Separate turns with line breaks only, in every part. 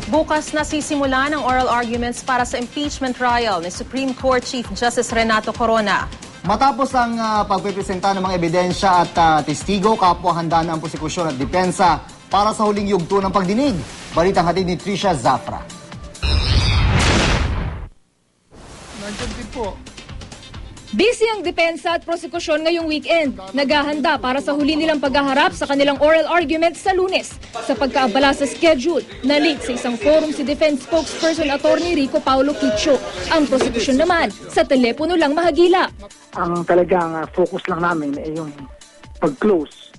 Bukas na sisimula ng oral arguments para sa impeachment trial ni Supreme Court Chief Justice Renato Corona.
Matapos ang pagpipresenta ng mga ebidensya at testigo, kapwa handa na ang prosekusyon at depensa para sa huling yugto ng pagdinig. Balitang hatid ni Trisha Zafra.
Nandiyan din po.
Busy ang depensa at prosekusyon ngayong weekend. Naghahanda para sa huli nilang paghaharap sa kanilang oral argument sa Lunes. Sa pagkaabala sa schedule, na-late sa isang forum si defense spokesperson Attorney Rico Paulo Quicho. Ang prosekusyon naman, sa telepono lang mahagila.
Ang talagang focus lang namin ay yung pag-close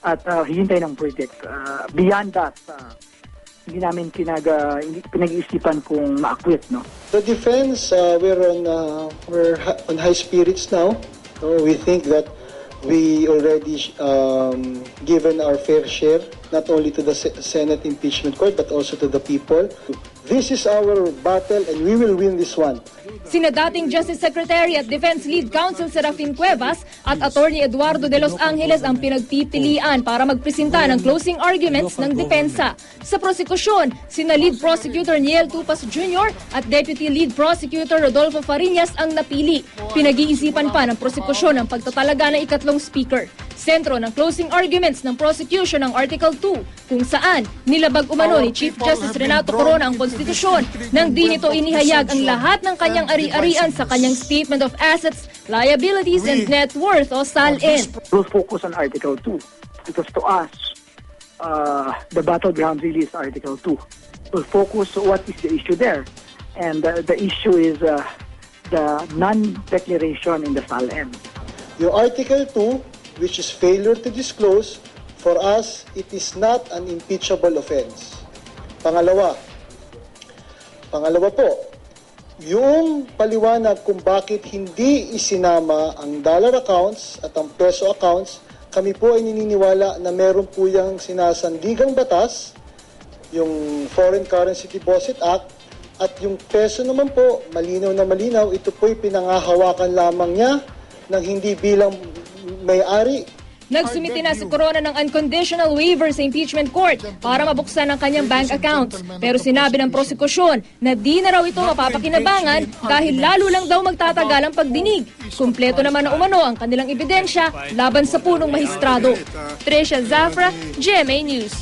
at hihintay ng verdict. Beyond that, hindi namin pinag-iisipan kung ma-acquit, no?
The defense, we're on high spirits now. We think that we already given our fair share, not only to the Senate Impeachment Court, but also to the people. This is our battle and we will win this one.
Sina dating Justice Secretary at Defense Lead Counsel Serafin Cuevas at Attorney Eduardo de Los Angeles ang pinagpipilian para magpresenta ng closing arguments ng depensa. Sa prosekusyon, sina Lead Prosecutor Niel Tupas Jr. at Deputy Lead Prosecutor Rodolfo Fariñas ang napili. Pinag-iisipan pa ng prosekusyon ang pagtatalaga ng ikatlong speaker. Sentro ng closing arguments ng prosecution ng Article 2, kung saan nilabag umano ni Chief Justice Renato Corona ang konstitusyon nang di nito inihayag ang lahat ng kanyang ari-arian sa kanyang Statement of Assets, Liabilities, and Net Worth o SALN.
We'll focus on Article 2 because to us, the battleground really is Article 2. We'll focus on what is the issue there. And the issue is the non-declaration in the SALN.
Yung Article 2, which is failure to disclose, for us, it is not an impeachable offense. Pangalawa po, yung paliwanag kung bakit hindi isinama ang dollar accounts at ang peso accounts, kami po ay naniniwala na meron po yung sinasandigang batas, yung Foreign Currency Deposit Act, at yung peso naman po, malinaw na malinaw, ito po'y pinangahawakan lamang niya ng hindi bilang may-ari.
Nagsumiti na si Corona ng unconditional waiver sa impeachment court para mabuksan ang kanyang bank account. Pero sinabi ng prosekusyon na di na raw ito mapapakinabangan dahil lalo lang daw magtatagal ang pagdinig. Kumpleto naman na umano ang kanilang ebidensya laban sa punong mahistrado. Trisha Zafra, GMA News.